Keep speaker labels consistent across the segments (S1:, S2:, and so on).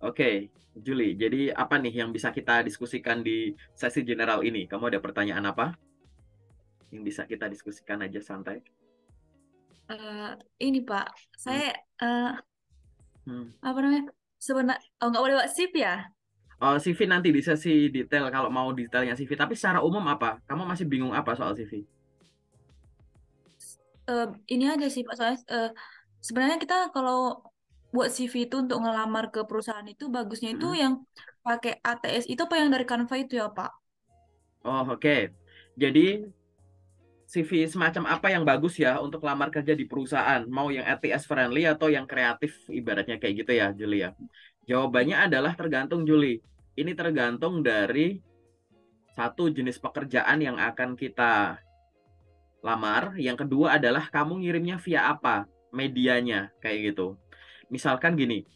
S1: Oke, Juli. Jadi apa nih yang bisa kita diskusikan di sesi general ini? Kamu ada pertanyaan apa yang bisa kita diskusikan aja santai?
S2: Eh, ini Pak,
S1: Hmm,
S2: saya eh,
S1: hmm.
S2: apa namanya? Oh, nggak boleh buat SIP ya?
S1: Oh, CV nanti di sesi detail kalau mau detailnya CV. Tapi secara umum apa? Kamu masih bingung apa soal CV?
S2: Ini aja sih Pak, soalnya sebenarnya kita kalau buat CV itu untuk ngelamar ke perusahaan itu bagusnya itu
S1: Hmm.
S2: yang pakai ATS itu apa yang dari Canva itu ya Pak?
S1: Oh, oke. Jadi CV semacam apa yang bagus ya untuk lamar kerja di perusahaan? Mau yang ATS friendly atau yang kreatif ibaratnya kayak gitu ya, Juli ya? Jawabannya adalah tergantung Juli. Ini tergantung dari satu jenis pekerjaan yang akan kita lamar. Yang kedua adalah kamu ngirimnya via apa? Medianya kayak gitu. Misalkan gini,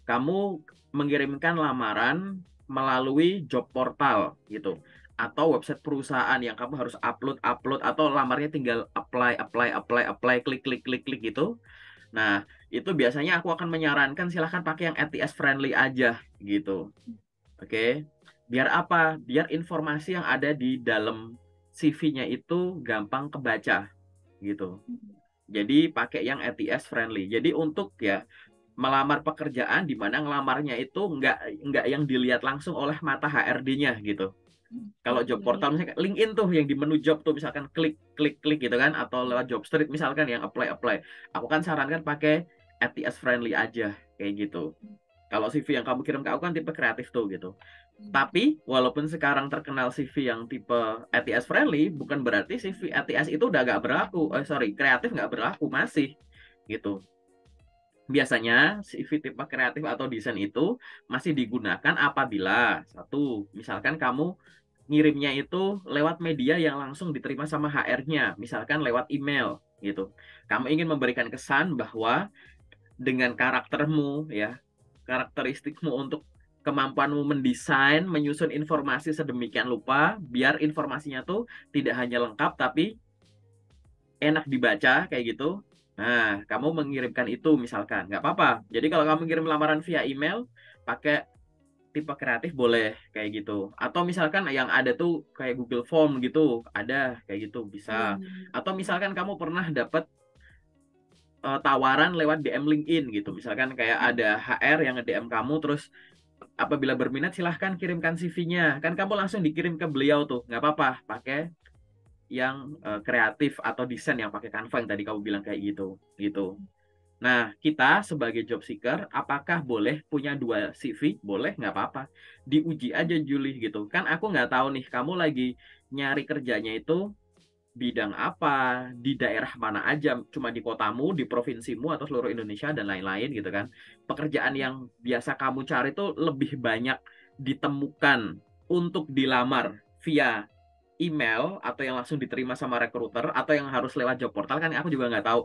S1: kamu mengirimkan lamaran melalui job portal gitu atau website perusahaan yang kamu harus upload atau lamarnya tinggal apply klik klik klik klik gitu. Nah, itu biasanya aku akan menyarankan silahkan pakai yang ATS friendly aja gitu. Oke. Biar apa? Biar informasi yang ada di dalam CV-nya itu gampang kebaca gitu. Jadi pakai yang ATS friendly. Jadi untuk ya melamar pekerjaan di mana ngelamarnya itu nggak yang dilihat langsung oleh mata HRD-nya gitu. Kalau
S2: Oh
S1: job
S2: iya iya.
S1: portal misalkan LinkedIn tuh yang di menu job tuh misalkan klik klik klik gitu kan atau lewat job street misalkan yang apply. Aku kan sarankan pakai ATS friendly aja kayak gitu. Kalau CV yang kamu kirim ke aku kan tipe kreatif tuh gitu. Tapi walaupun sekarang terkenal CV yang tipe ATS friendly, bukan berarti CV ATS itu udah gak berlaku. Sorry, kreatif nggak berlaku masih gitu. Biasanya CV tipe kreatif atau desain itu masih digunakan apabila satu, misalkan kamu ngirimnya itu lewat media yang langsung diterima sama HR-nya, misalkan lewat email gitu. Kamu ingin memberikan kesan bahwa dengan karaktermu ya, karakteristikmu untuk kemampuanmu mendesain, menyusun informasi sedemikian rupa, biar informasinya tuh tidak hanya lengkap tapi enak dibaca kayak gitu. Nah, kamu mengirimkan itu misalkan, nggak apa-apa. Jadi kalau kamu kirim lamaran via email, pakai tipe kreatif boleh kayak gitu. Atau misalkan yang ada tuh kayak Google Form gitu, ada kayak gitu bisa.
S2: Iya iya.
S1: Atau misalkan kamu pernah dapat tawaran lewat DM LinkedIn gitu. Misalkan kayak ada HR yang nge-DM kamu terus apabila berminat silahkan kirimkan CV-nya. Kan kamu langsung dikirim ke beliau tuh. Nggak apa-apa, pakai yang kreatif atau desain yang pakai Canva yang tadi kamu bilang kayak gitu. Gitu. Nah, kita sebagai job seeker, apakah boleh punya dua CV? Boleh, nggak apa-apa. Diuji aja Juli gitu. Kan aku nggak tahu nih, kamu lagi nyari kerjanya itu bidang apa, di daerah mana aja, cuma di kotamu, di provinsimu, atau seluruh Indonesia, dan lain-lain gitu kan. Pekerjaan yang biasa kamu cari itu lebih banyak ditemukan untuk dilamar via email atau yang langsung diterima sama recruiter atau yang harus lewat job portal kan aku juga nggak tahu.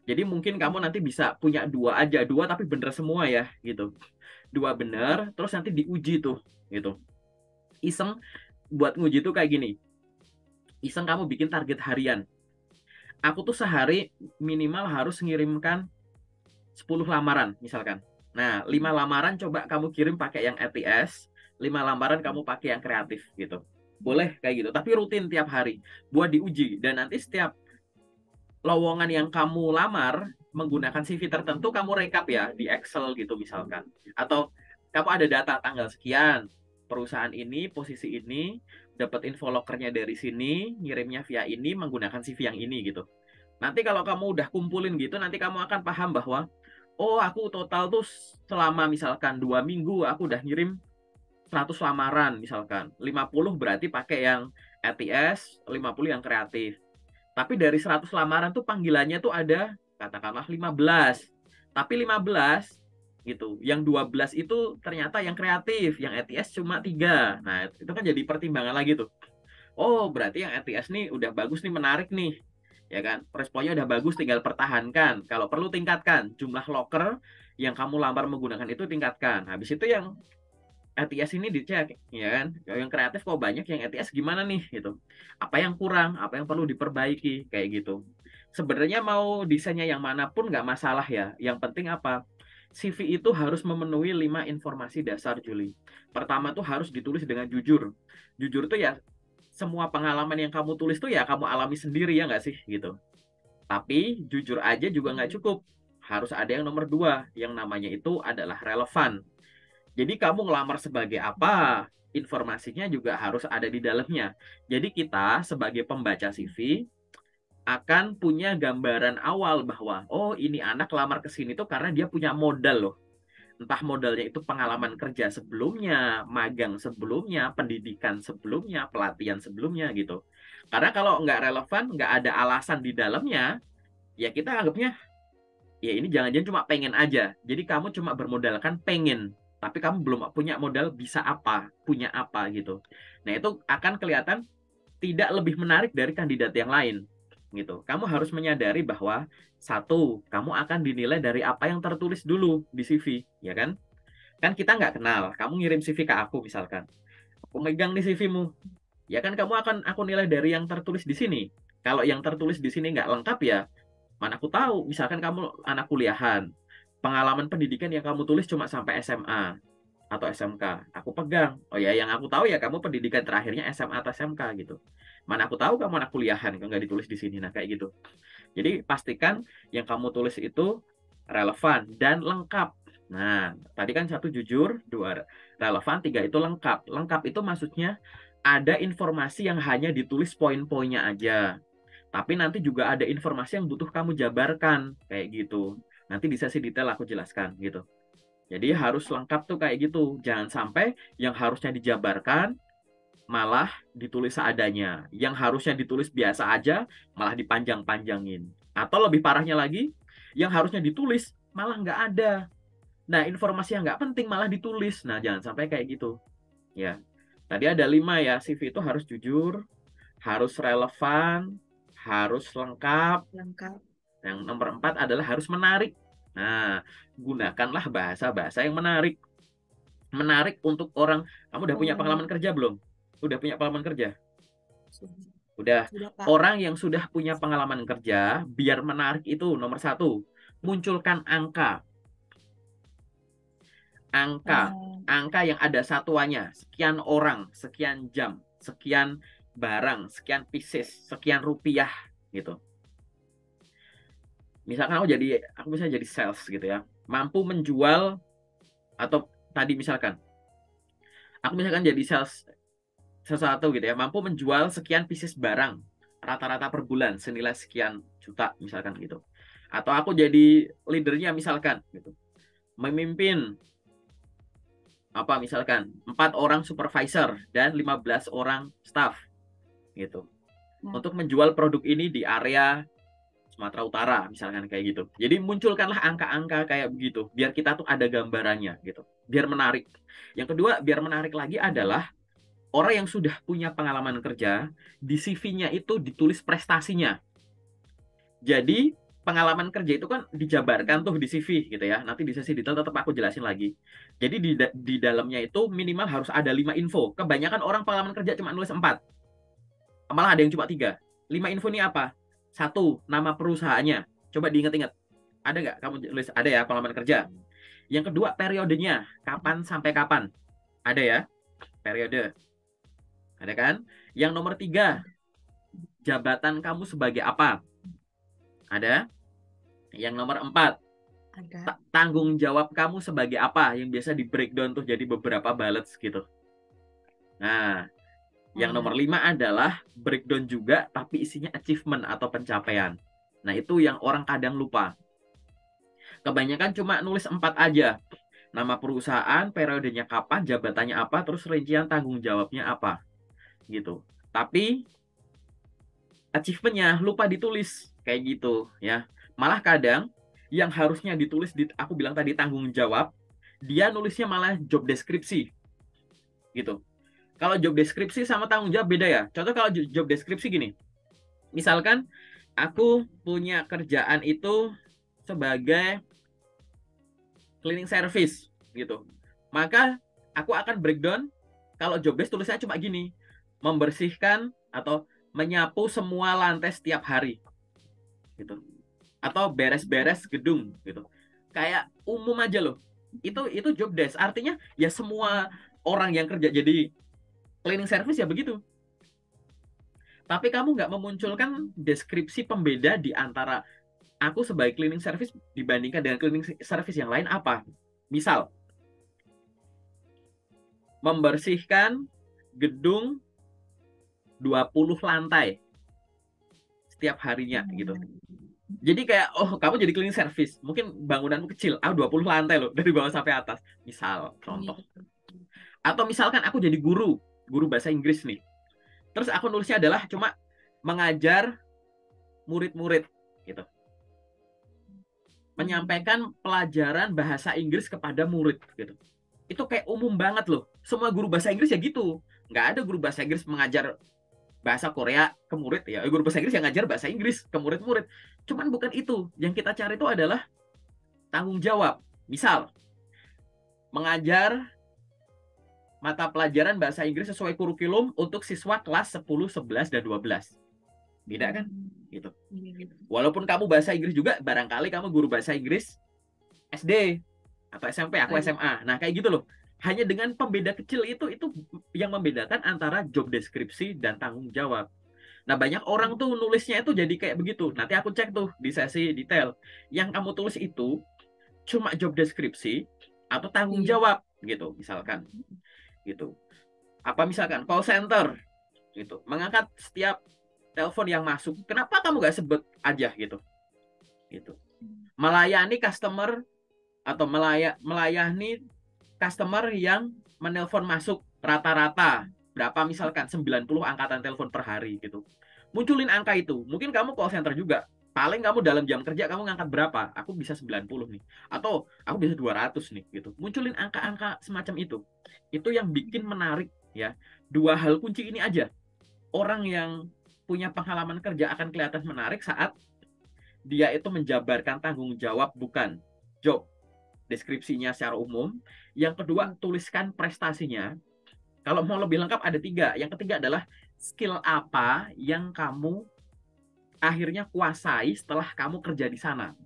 S1: Jadi mungkin kamu nanti bisa punya dua aja, dua tapi bener semua ya gitu. Dua bener, terus nanti diuji tuh gitu. Iseng buat nguji tuh kayak gini. Iseng kamu bikin target harian. Aku tuh sehari minimal harus ngirimkan 10 lamaran misalkan. Nah, 5 lamaran coba kamu kirim pakai yang ATS, 5 lamaran kamu pakai yang kreatif gitu. Boleh kayak gitu, tapi rutin tiap hari buat diuji dan nanti setiap lowongan yang kamu lamar menggunakan CV tertentu kamu rekap ya di Excel gitu misalkan. Atau kamu ada data tanggal sekian, perusahaan ini, posisi ini, dapat info lokernya dari sini, ngirimnya via ini menggunakan CV yang ini gitu. Nanti kalau kamu udah kumpulin gitu, nanti kamu akan paham bahwa, oh aku total tuh selama misalkan 2 minggu aku udah ngirim 100 lamaran misalkan. 50 berarti pakai yang ATS, 50 yang kreatif. Tapi dari 100 lamaran tuh panggilannya tuh ada katakanlah 15. Tapi 15 gitu. Yang 12 itu ternyata yang kreatif, yang ATS cuma 3. Nah, itu kan jadi pertimbangan lagi tuh. Oh, berarti yang ATS nih udah bagus nih, menarik nih. Ya kan? Responnya udah bagus, tinggal pertahankan. Kalau perlu tingkatkan. Jumlah loker yang kamu lamar menggunakan itu tingkatkan. Habis itu yang ATS ini dicek, ya kan? Yang kreatif kok banyak, yang ATS gimana nih gitu. Apa yang kurang, apa yang perlu diperbaiki kayak gitu. Sebenarnya mau desainnya yang manapun nggak masalah ya. Yang penting apa? CV itu harus memenuhi 5 informasi dasar, Juli. Pertama tuh harus ditulis dengan jujur. Jujur tuh ya semua pengalaman yang kamu tulis tuh ya kamu alami sendiri ya nggak sih gitu. Tapi jujur aja juga nggak cukup. Harus ada yang nomor 2, yang namanya itu adalah relevan. Jadi kamu ngelamar sebagai apa, informasinya juga harus ada di dalamnya. Jadi kita sebagai pembaca CV akan punya gambaran awal bahwa oh ini anak lamar ke sini tuh karena dia punya modal loh. Entah modalnya itu pengalaman kerja sebelumnya, magang sebelumnya, pendidikan sebelumnya, pelatihan sebelumnya gitu. Karena kalau nggak relevan, nggak ada alasan di dalamnya, ya kita anggapnya ya ini jangan-jangan cuma pengen aja. Jadi kamu cuma bermodalkan pengen, tapi kamu belum punya modal bisa apa, punya apa gitu. Nah itu akan kelihatan tidak lebih menarik dari kandidat yang lain gitu. Kamu harus menyadari bahwa satu, kamu akan dinilai dari apa yang tertulis dulu di CV, ya kan? Kan kita nggak kenal, kamu ngirim CV ke aku misalkan, aku megang di CV-mu, ya kan kamu akan aku nilai dari yang tertulis di sini. Kalau yang tertulis di sini nggak lengkap ya, mana aku tahu, misalkan kamu anak kuliahan, pengalaman pendidikan yang kamu tulis cuma sampai SMA atau SMK, aku pegang. Oh ya, yang aku tahu ya kamu pendidikan terakhirnya SMA atau SMK gitu. Mana aku tahu kamu anak kuliahan, kalau nggak ditulis di sini. Nah, kayak gitu. Jadi pastikan yang kamu tulis itu relevan dan lengkap. Nah, tadi kan satu jujur, dua relevan, tiga itu lengkap. Lengkap itu maksudnya ada informasi yang hanya ditulis poin-poinnya aja. Tapi nanti juga ada informasi yang butuh kamu jabarkan, kayak gitu. Nanti di sesi detail aku jelaskan gitu. Jadi harus lengkap tuh kayak gitu. Jangan sampai yang harusnya dijabarkan malah ditulis seadanya. Yang harusnya ditulis biasa aja malah dipanjang-panjangin. Atau lebih parahnya lagi, yang harusnya ditulis malah nggak ada. Nah, informasi yang nggak penting malah ditulis. Nah, jangan sampai kayak gitu. Ya, tadi ada 5 ya. CV itu harus jujur, harus relevan, harus lengkap.
S2: Lengkap.
S1: Yang nomor 4 adalah harus menarik. Nah, gunakanlah bahasa-bahasa yang menarik. Menarik untuk orang. Kamu udah punya pengalaman kerja belum? Udah punya pengalaman kerja? Udah.
S2: Sudah, Kak.
S1: Orang yang sudah punya pengalaman kerja, biar menarik itu nomor 1, munculkan angka. Angka. Angka yang ada satuannya. Sekian orang, sekian jam, sekian barang, sekian pieces, sekian rupiah gitu. Misalkan aku bisa jadi sales gitu ya. Mampu menjual, atau tadi misalkan aku misalkan jadi sales sesuatu gitu ya, mampu menjual sekian pieces barang rata-rata per bulan senilai sekian juta misalkan gitu. Atau aku jadi leadernya misalkan gitu, memimpin apa misalkan 4 orang supervisor dan 15 orang staff gitu untuk menjual produk ini di area Sumatera Utara misalkan kayak gitu. Jadi munculkanlah angka-angka kayak begitu biar kita tuh ada gambarannya gitu, biar menarik. Yang kedua, biar menarik lagi adalah orang yang sudah punya pengalaman kerja, di CV-nya itu ditulis prestasinya. Jadi pengalaman kerja itu kan dijabarkan tuh di CV gitu ya. Nanti di sesi detail tetap aku jelasin lagi. Jadi di dalamnya itu minimal harus ada 5 info. Kebanyakan orang pengalaman kerja cuma nulis 4. Malah ada yang cuma 3. 5 info ini apa? 1, nama perusahaannya. Coba diingat-ingat. Ada nggak kamu tulis? Ada ya, pengalaman kerja. Yang kedua, periodenya. Kapan sampai kapan? Ada ya, periode. Ada kan? Yang nomor 3, jabatan kamu sebagai apa? Ada. Yang nomor 4,
S2: Ada.
S1: tanggung jawab kamu sebagai apa? Yang biasa di breakdown tuh jadi beberapa bullets gitu. Nah, yang nomor 5 adalah breakdown juga, tapi isinya achievement atau pencapaian. Nah, itu yang orang kadang lupa. Kebanyakan cuma nulis 4 aja. Nama perusahaan, periodenya kapan, jabatannya apa, terus rincian tanggung jawabnya apa. Gitu. Tapi achievementnya lupa ditulis kayak gitu ya. Malah kadang yang harusnya ditulis aku bilang tadi tanggung jawab, dia nulisnya malah job deskripsi gitu. Kalau job deskripsi sama tanggung jawab beda ya. Contoh kalau job deskripsi gini, misalkan aku punya kerjaan itu sebagai cleaning service gitu, maka aku akan breakdown. Kalau job desk tulisnya cuma gini, membersihkan atau menyapu semua lantai setiap hari gitu, atau beres-beres gedung gitu. kayak umum aja loh. Itu job desk. Artinya ya semua orang yang kerja jadi cleaning service ya begitu. Tapi kamu nggak memunculkan deskripsi pembeda di antara aku sebagai cleaning service dibandingkan dengan cleaning service yang lain apa. Misal, membersihkan gedung 20 lantai setiap harinya gitu. Jadi kayak, oh kamu jadi cleaning service, mungkin bangunanmu kecil, 20 lantai loh, dari bawah sampai atas. Misal, contoh. Atau misalkan aku jadi guru bahasa Inggris nih. Terus aku nulisnya adalah cuma mengajar murid-murid gitu. Menyampaikan pelajaran bahasa Inggris kepada murid gitu. Itu kayak umum banget loh. Semua guru bahasa Inggris ya gitu. Nggak ada guru bahasa Inggris mengajar bahasa Korea ke murid ya. Guru bahasa Inggris yang ngajar bahasa Inggris ke murid-murid. Cuman bukan itu. Yang kita cari itu adalah tanggung jawab. Misal, mengajar mata pelajaran bahasa Inggris sesuai kurikulum untuk siswa kelas 10, 11, dan 12. Beda kan? Gitu. Walaupun kamu bahasa Inggris juga, barangkali kamu guru bahasa Inggris SD atau SMP, aku SMA. Nah, kayak gitu loh. Hanya dengan pembeda kecil itu yang membedakan antara job deskripsi dan tanggung jawab. Nah, banyak orang tuh nulisnya itu jadi kayak begitu. Nanti aku cek tuh di sesi detail. Yang kamu tulis itu cuma job deskripsi atau tanggung jawab gitu, misalkan. Gitu. Apa misalkan call center gitu. Mengangkat setiap telepon yang masuk. Kenapa kamu nggak sebut aja gitu? Gitu. Melayani customer atau melayani customer yang menelpon masuk rata-rata berapa misalkan 90 angkatan telepon per hari gitu. Munculin angka itu. Mungkin kamu call center juga. Paling kamu dalam jam kerja kamu ngangkat berapa? Aku bisa 90 nih. Atau aku bisa 200 nih gitu. Munculin angka-angka semacam itu. Itu yang bikin menarik ya. Dua hal kunci ini aja. Orang yang punya pengalaman kerja akan kelihatan menarik saat dia itu menjabarkan tanggung jawab bukan job deskripsinya secara umum. Yang kedua, tuliskan prestasinya. Kalau mau lebih lengkap ada 3. Yang ketiga adalah skill apa yang kamu akhirnya kuasai setelah kamu kerja di sana.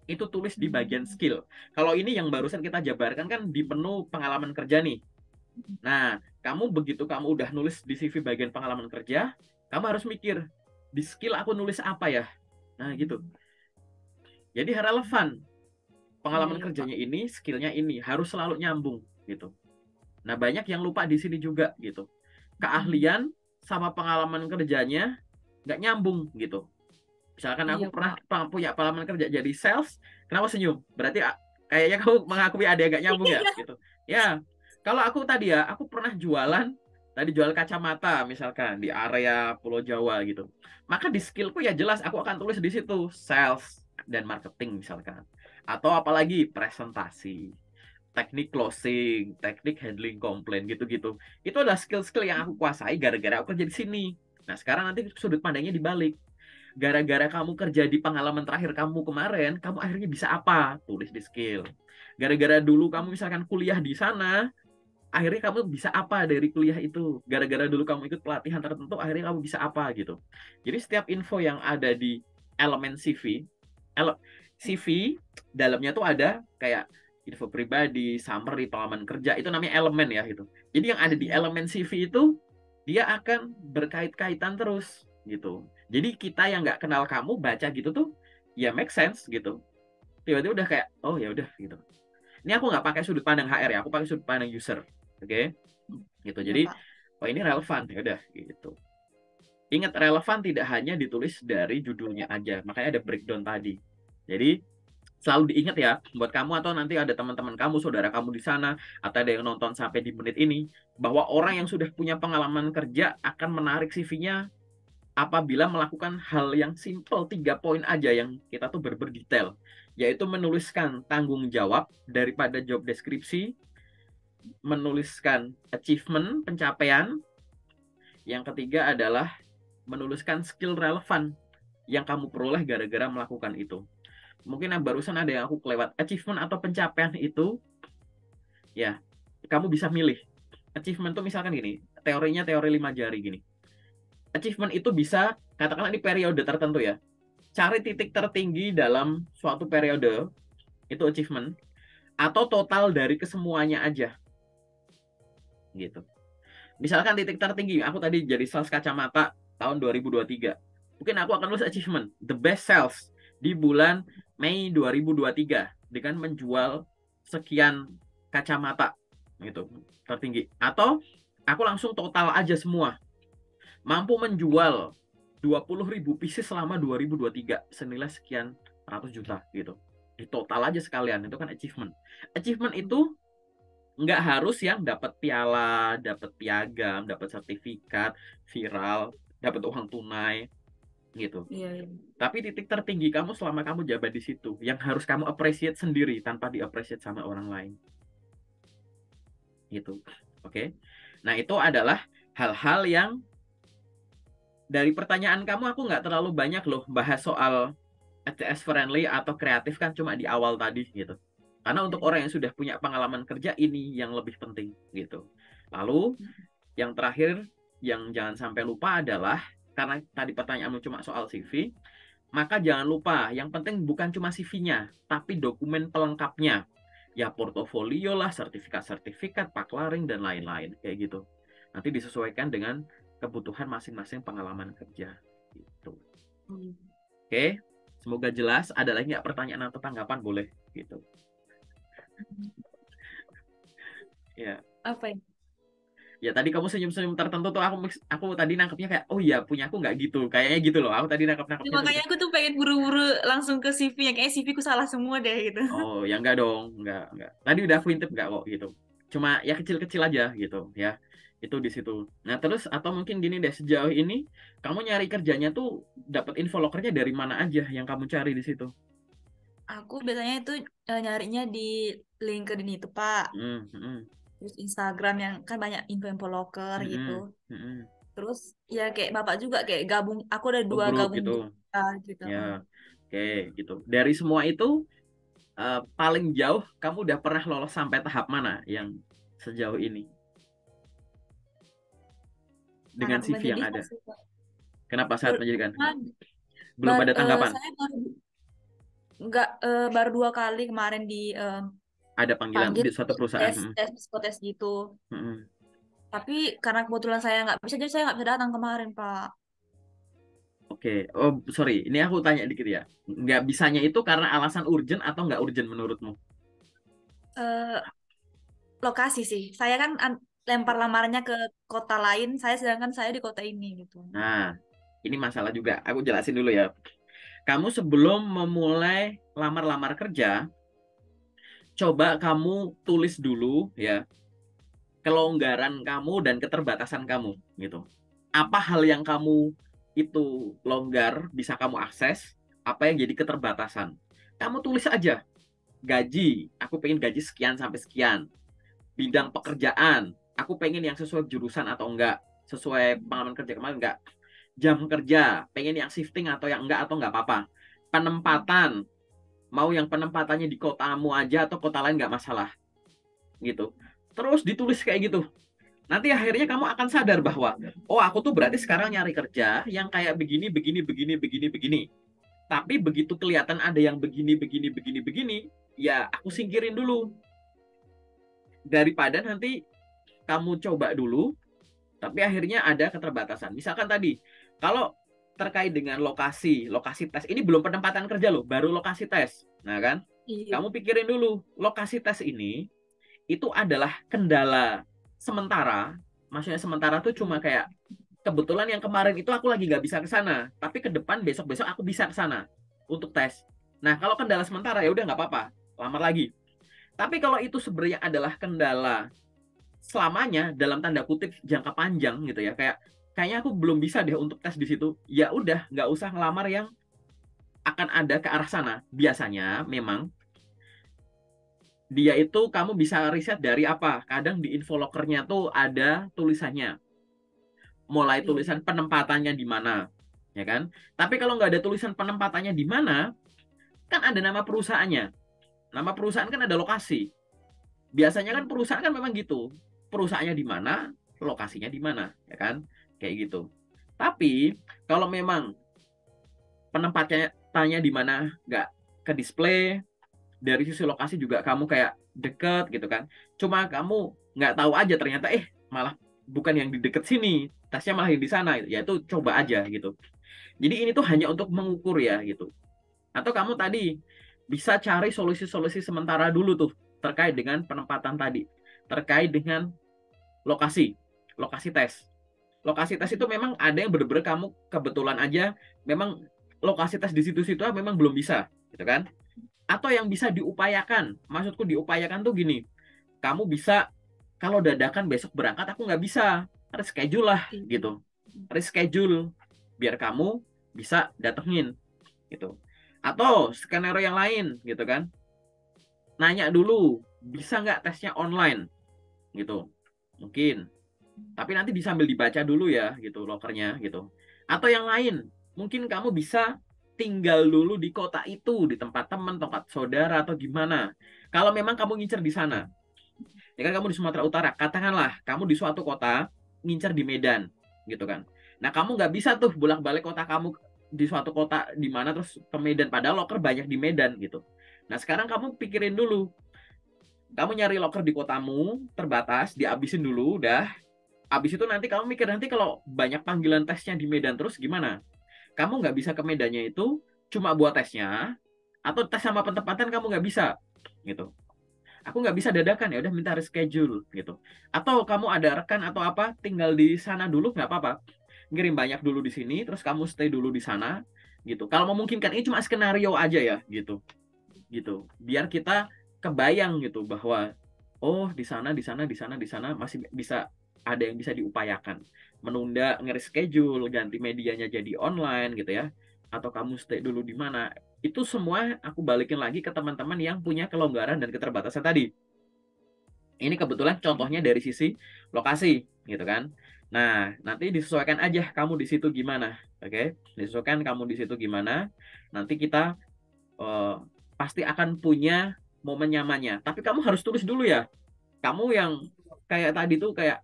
S1: Itu tulis di bagian skill. Kalau ini yang barusan kita jabarkan kan di menu pengalaman kerja nih. Nah, kamu begitu kamu udah nulis di CV bagian pengalaman kerja, kamu harus mikir, di skill aku nulis apa ya? Nah, gitu. Jadi relevan. Pengalaman kerjanya ini, skillnya ini harus selalu nyambung gitu. Nah, banyak yang lupa di sini juga gitu. Keahlian sama pengalaman kerjanya nggak nyambung gitu. Misalkan aku pernah punya pengalaman kerja jadi sales, kenapa senyum? Berarti kayaknya kamu mengakui ada yang nggak nyambung ya gitu. Ya, kalau aku tadi ya, aku pernah tadi jual kacamata misalkan di area Pulau Jawa gitu. Maka di skillku ya jelas aku akan tulis di situ sales dan marketing misalkan. Atau apalagi presentasi, teknik closing, teknik handling komplain gitu-gitu. Itu adalah skill-skill yang aku kuasai gara-gara aku kerja di sini. Nah, sekarang nanti sudut pandangnya dibalik. Gara-gara kamu kerja di pengalaman terakhir kamu kemarin, kamu akhirnya bisa apa? Tulis di skill. Gara-gara dulu kamu misalkan kuliah di sana, akhirnya kamu bisa apa dari kuliah itu? Gara-gara dulu kamu ikut pelatihan tertentu, akhirnya kamu bisa apa gitu. Jadi setiap info yang ada di elemen CV, CV dalamnya tuh ada kayak info pribadi, summary, pengalaman kerja, itu namanya elemen ya gitu. Jadi yang ada di elemen CV itu dia akan berkait-kaitan terus gitu. Jadi kita yang nggak kenal kamu baca gitu tuh ya make sense gitu. Tiba-tiba udah kayak oh ya udah gitu. Ini aku nggak pakai sudut pandang HR ya, aku pakai sudut pandang user, oke? Gitu. Jadi oh ini relevan ya udah gitu. Ingat relevan tidak hanya ditulis dari judulnya aja, makanya ada breakdown tadi. Jadi selalu diingat ya buat kamu atau nanti ada teman-teman kamu, saudara kamu di sana atau ada yang nonton sampai di menit ini bahwa orang yang sudah punya pengalaman kerja akan menarik CV-nya apabila melakukan hal yang simple 3 poin aja yang kita tuh berdetail, yaitu menuliskan tanggung jawab daripada job deskripsi, menuliskan achievement, pencapaian, yang ketiga adalah menuliskan skill relevan yang kamu peroleh gara-gara melakukan itu. Mungkin yang barusan ada yang aku kelewat. Achievement atau pencapaian itu, ya, kamu bisa milih. Achievement itu misalkan gini, teorinya teori 5 jari gini. Achievement itu bisa, katakanlah di periode tertentu ya, cari titik tertinggi dalam suatu periode itu achievement, atau total dari kesemuanya aja gitu. Misalkan titik tertinggi, aku tadi jadi sales kacamata tahun 2023. Mungkin aku akan tulis achievement, the best sales di bulan Mei 2023 dengan menjual sekian kacamata gitu, tertinggi. Atau aku langsung total aja semua, mampu menjual 20.000 pieces selama 2023 senilai sekian ratus juta gitu. Di total aja sekalian, itu kan achievement. Achievement itu nggak harus yang dapat piala, dapat piagam, dapat sertifikat, viral, dapat uang tunai gitu.
S2: Iya, iya.
S1: Tapi titik tertinggi kamu selama kamu jabat di situ, yang harus kamu appreciate sendiri tanpa di-appreciate sama orang lain. Gitu. Oke. Nah, itu adalah hal-hal yang dari pertanyaan kamu aku nggak terlalu banyak loh bahas soal ATS friendly atau kreatif, kan cuma di awal tadi gitu. Karena untuk orang yang sudah punya pengalaman kerja ini yang lebih penting gitu. Lalu yang terakhir yang jangan sampai lupa adalah, karena tadi pertanyaanmu cuma soal CV, maka jangan lupa yang penting bukan cuma CV-nya, tapi dokumen pelengkapnya. Ya portofolio lah, sertifikat-sertifikat, paklaring dan lain-lain kayak gitu. Nanti disesuaikan dengan kebutuhan masing-masing pengalaman kerja gitu. Oke, semoga jelas. Ada lagi nggak pertanyaan atau tanggapan? Boleh gitu. Ya.
S2: Apa ya?
S1: Ya tadi kamu senyum-senyum tertentu tuh aku tadi nangkepnya kayak, oh iya punya aku nggak gitu, kayaknya gitu loh. Aku tadi
S2: Ya,
S1: nangkepnya tuh gitu.
S2: makanya aku tuh pengen buru-buru langsung ke CV yang kayak CV ku salah semua deh gitu.
S1: Oh ya enggak dong, enggak. Tadi udah aku intip enggak kok gitu. Cuma ya kecil-kecil aja gitu ya. Itu di situ. Nah terus atau mungkin gini deh, sejauh ini kamu nyari kerjanya tuh dapat info lokernya dari mana aja yang kamu cari di situ?
S2: Aku biasanya itu nyarinya di LinkedIn itu, Pak.
S1: Hmm, hmm,
S2: Terus Instagram yang kan banyak info-info loker gitu.
S1: hmm, hmm.
S2: Terus ya kayak Bapak juga kayak gabung, aku ada
S1: Oh
S2: dua
S1: grup
S2: gabung
S1: gitu.
S2: grup gitu.
S1: Ya, oke gitu. Dari semua itu paling jauh kamu udah pernah lolos sampai tahap mana yang sejauh ini dengan
S2: Sangat
S1: CV yang
S2: menyedihkan
S1: ada?
S2: sih, Pak.
S1: Kenapa saat
S2: Ber-
S1: menjadikan?
S2: Cuman
S1: Belum ada tanggapan?
S2: saya baru nggak baru 2 kali kemarin
S1: Ada panggilan
S2: dipanggil
S1: di suatu perusahaan?
S2: tes tes psikotes gitu.
S1: Hmm.
S2: Tapi karena kebetulan saya nggak bisa, jadi saya nggak bisa datang kemarin, Pak.
S1: Oke, oh sorry, ini aku tanya dikit ya. Nggak bisanya itu karena alasan urgent atau nggak urgent menurutmu?
S2: Eh, Lokasi sih. Saya kan lempar lamarannya ke kota lain, saya sedangkan saya di kota ini gitu.
S1: Nah, ini masalah juga. Aku jelasin dulu ya. Kamu sebelum memulai lamar-lamar kerja, coba kamu tulis dulu ya kelonggaran kamu dan keterbatasan kamu gitu. Apa hal yang kamu itu longgar bisa kamu akses, apa yang jadi keterbatasan. Kamu tulis aja. Gaji, aku pengen gaji sekian sampai sekian. Bidang pekerjaan, aku pengen yang sesuai jurusan atau enggak, sesuai pengalaman kerja kemarin enggak. Jam kerja, pengen yang shifting atau yang enggak atau enggak apa-apa. Penempatan, mau yang penempatannya di kotamu aja atau kota lain enggak masalah gitu. Terus ditulis kayak gitu. Nanti akhirnya kamu akan sadar bahwa, oh aku tuh berarti sekarang nyari kerja yang kayak begini, begini, begini, begini, begini. Tapi begitu kelihatan ada yang begini, begini, begini, begini, ya aku singkirin dulu. Daripada nanti kamu coba dulu, tapi akhirnya ada keterbatasan. Misalkan tadi, kalau terkait dengan lokasi tes, ini belum penempatan kerja loh, baru lokasi tes. Nah kan,
S2: Iya.
S1: kamu pikirin dulu, lokasi tes ini, itu adalah kendala sementara. Maksudnya sementara tuh cuma kayak, kebetulan yang kemarin itu aku lagi nggak bisa ke sana, tapi ke depan besok-besok aku bisa ke sana untuk tes. Nah, kalau kendala sementara ya udah nggak apa-apa, lamar lagi. Tapi kalau itu sebenarnya adalah kendala selamanya dalam tanda kutip jangka panjang gitu ya, kayak kayaknya aku belum bisa deh untuk tes di situ. Ya udah, nggak usah ngelamar yang akan ada ke arah sana. Biasanya memang dia itu kamu bisa riset dari apa? Kadang di info lokernya tuh ada tulisannya. Mulai
S2: Iya.
S1: tulisan penempatannya di mana, ya kan? Tapi kalau nggak ada tulisan penempatannya di mana, kan ada nama perusahaannya. Nama perusahaan kan ada lokasi. Biasanya kan perusahaan kan memang gitu. Perusahaannya di mana, lokasinya di mana, ya kan? Kayak gitu. Tapi kalau memang penempatannya di mana nggak ke display, dari sisi lokasi juga kamu kayak deket gitu kan. Cuma kamu nggak tahu aja ternyata malah bukan yang di deket sini, tesnya malah yang di sana. Ya itu coba aja gitu. Jadi ini tuh hanya untuk mengukur ya gitu. Atau kamu tadi bisa cari solusi-solusi sementara dulu tuh terkait dengan penempatan tadi, terkait dengan lokasi, lokasi tes. Lokasi tes itu memang ada yang bener-bener kamu kebetulan aja memang lokasi tes di situ-situ memang belum bisa, gitu kan? Atau yang bisa diupayakan. Maksudku diupayakan tuh gini, kamu bisa kalau dadakan besok berangkat aku nggak bisa, reschedule lah gitu, reschedule biar kamu bisa datengin gitu. Atau skenario yang lain gitu kan, nanya dulu bisa nggak tesnya online gitu, mungkin. Tapi nanti disambil dibaca dulu ya gitu lokernya gitu. Atau yang lain, mungkin kamu bisa tinggal dulu di kota itu, di tempat teman, tempat saudara atau gimana. Kalau memang kamu ngincer di sana, ya kan kamu di Sumatera Utara, katakanlah kamu di suatu kota ngincer di Medan gitu kan. Nah kamu nggak bisa tuh bolak-balik kota kamu di suatu kota di mana terus ke Medan, padahal loker banyak di Medan gitu. Nah sekarang kamu pikirin dulu, kamu nyari loker di kotamu terbatas, dihabisin dulu udah. Habis itu nanti kamu mikir nanti kalau banyak panggilan tesnya di Medan terus gimana? Kamu nggak bisa ke Medannya itu cuma buat tesnya, atau tes sama penempatan kamu nggak bisa gitu. Aku nggak bisa dadakan, ya udah minta reschedule gitu. Atau kamu ada rekan atau apa tinggal di sana dulu nggak apa-apa, ngirim banyak dulu di sini terus kamu stay dulu di sana gitu. Kalau memungkinkan, ini cuma skenario aja ya gitu biar kita kebayang gitu bahwa oh di sana masih bisa ada yang bisa diupayakan, menunda, nge-reschedule, ganti medianya jadi online gitu ya, atau kamu stay dulu di mana. Itu semua aku balikin lagi ke teman-teman yang punya kelonggaran dan keterbatasan tadi. Ini kebetulan contohnya dari sisi lokasi gitu kan. Nah, nanti disesuaikan aja kamu di situ gimana. Oke, disesuaikan kamu di situ gimana. Nanti kita pasti akan punya momen nyamannya. Tapi kamu harus tulis dulu ya. Kamu yang kayak tadi tuh kayak,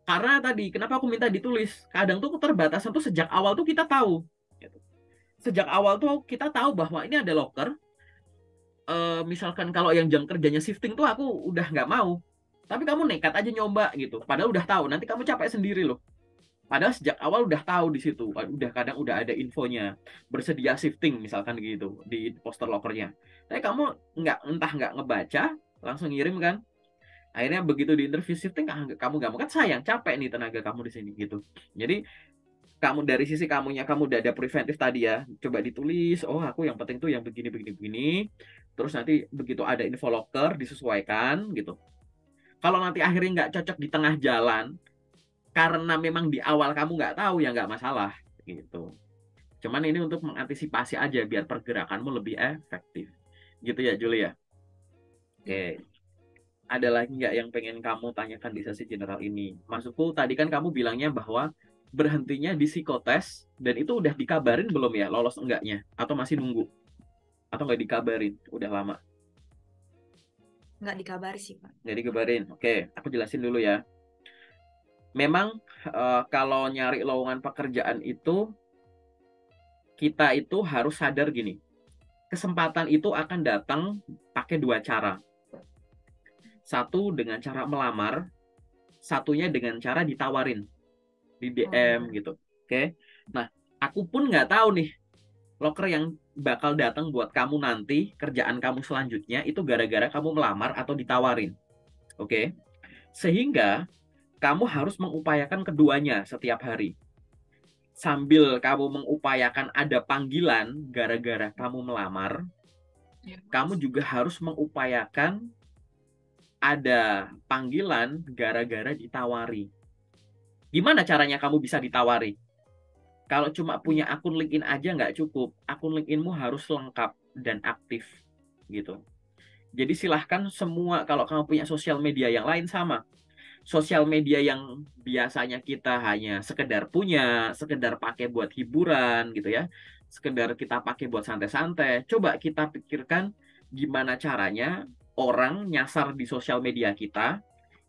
S1: karena tadi kenapa aku minta ditulis? Kadang tuh keterbatasan tuh sejak awal tuh kita tahu. Gitu. Sejak awal tuh kita tahu bahwa ini ada locker. Misalkan kalau yang jam kerjanya shifting tuh aku udah nggak mau. Tapi kamu nekat aja nyoba gitu. Padahal udah tahu. Nanti kamu capek sendiri loh. Padahal sejak awal udah tahu di situ, udah kadang udah ada infonya, bersedia shifting misalkan gitu di poster lokernya. Tapi kamu nggak ngebaca, langsung ngirim kan. Akhirnya begitu di interview shifting kamu nggak mau, kan sayang, capek nih tenaga kamu di sini gitu. Jadi kamu dari sisi kamunya kamu udah ada preventif tadi ya, coba ditulis. Oh aku yang penting tuh yang begini begini begini. Terus nanti begitu ada info loker disesuaikan gitu. Kalau nanti akhirnya nggak cocok di tengah jalan, karena memang di awal kamu nggak tahu ya nggak masalah gitu. Cuman ini untuk mengantisipasi aja biar pergerakanmu lebih efektif. Gitu ya Julia. Oke. Ada lagi nggak yang pengen kamu tanyakan di sesi general ini? Maksudku tadi kan kamu bilangnya bahwa berhentinya di psikotes dan itu udah dikabarin belum ya lolos enggaknya? Atau masih nunggu? Atau nggak dikabarin? Udah lama?
S2: Nggak dikabari sih, Pak.
S1: Nggak dikabarin. Oke, aku jelasin dulu ya. Memang kalau nyari lowongan pekerjaan itu kita itu harus sadar gini. Kesempatan itu akan datang pakai dua cara. Satu dengan cara melamar, satunya dengan cara ditawarin di DM gitu. Oke. Nah, aku pun nggak tahu nih loker yang bakal datang buat kamu nanti, kerjaan kamu selanjutnya itu gara-gara kamu melamar atau ditawarin. Oke. Sehingga kamu harus mengupayakan keduanya setiap hari. Sambil kamu mengupayakan ada panggilan gara-gara kamu melamar, kamu juga harus mengupayakan ada panggilan gara-gara ditawari. Gimana caranya kamu bisa ditawari? Kalau cuma punya akun LinkedIn aja nggak cukup. Akun LinkedInmu harus lengkap dan aktif gitu. Jadi silahkan semua, kalau kamu punya sosial media yang lain sama. Sosial media yang biasanya kita hanya sekedar punya, sekedar pakai buat hiburan gitu ya. Sekedar kita pakai buat santai-santai. Coba kita pikirkan gimana caranya orang nyasar di sosial media kita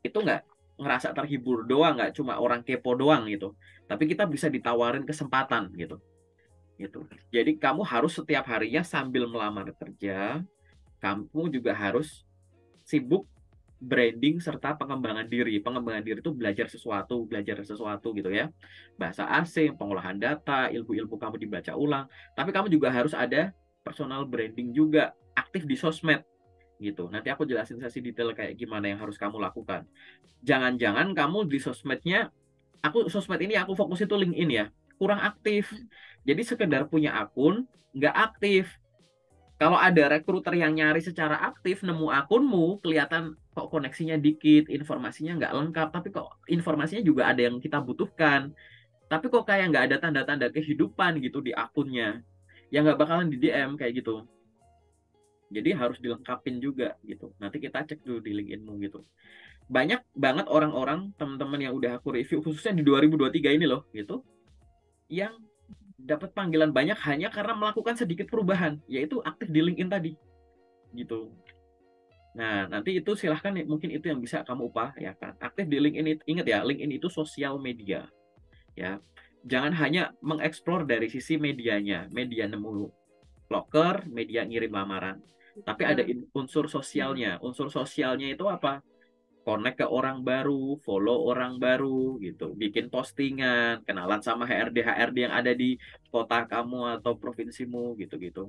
S1: itu nggak ngerasa terhibur doang, nggak cuma orang kepo doang gitu, tapi kita bisa ditawarin kesempatan gitu. Jadi kamu harus setiap harinya sambil melamar kerja, kamu juga harus sibuk branding serta pengembangan diri. Pengembangan diri itu belajar sesuatu gitu ya. Bahasa asing, pengolahan data, ilmu-ilmu kamu dibaca ulang. Tapi kamu juga harus ada personal branding juga, aktif di sosmed gitu. Nanti aku jelasin sesi detail kayak gimana yang harus kamu lakukan. Jangan-jangan kamu di sosmednya, sosmed ini aku fokus itu LinkedIn ya, kurang aktif. Jadi sekedar punya akun, nggak aktif. Kalau ada rekruter yang nyari secara aktif, nemu akunmu, kelihatan kok koneksinya dikit, informasinya nggak lengkap, tapi kok informasinya juga ada yang kita butuhkan. Tapi kok kayak nggak ada tanda-tanda kehidupan gitu di akunnya. Ya nggak bakalan di DM kayak gitu. Jadi harus dilengkapin juga gitu. Nanti kita cek dulu di LinkedIn-mu gitu. Banyak banget orang-orang, teman-teman yang udah aku review, khususnya di 2023 ini loh, gitu, yang dapat panggilan banyak hanya karena melakukan sedikit perubahan, yaitu aktif di LinkedIn tadi, gitu. Nah, nanti itu silahkan, mungkin itu yang bisa kamu upayakan. Aktif di LinkedIn, ingat ya, LinkedIn itu sosial media, ya. Jangan hanya mengeksplor dari sisi medianya, media nemu loker, media ngirim lamaran. Tapi ada unsur sosialnya. Unsur sosialnya itu apa? Connect ke orang baru, follow orang baru gitu, bikin postingan, kenalan sama HRD yang ada di kota kamu atau provinsimu gitu-gitu.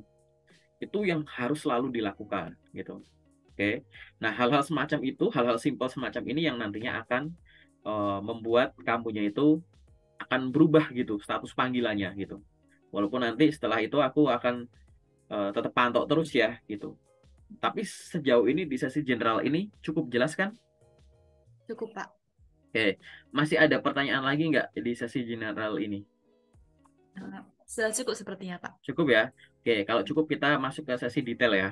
S1: Itu yang harus selalu dilakukan gitu. Oke. Nah, hal-hal semacam itu, hal-hal simpel semacam ini yang nantinya akan membuat kamunya itu akan berubah gitu status panggilannya gitu. Walaupun nanti setelah itu aku akan tetap pantau terus ya gitu. Tapi sejauh ini di sesi general ini cukup jelas kan?
S2: Cukup, Pak.
S1: Oke, masih ada pertanyaan lagi nggak di sesi general ini?
S2: Sudah cukup sepertinya, Pak.
S1: Cukup ya? Oke, kalau cukup kita masuk ke sesi detail ya.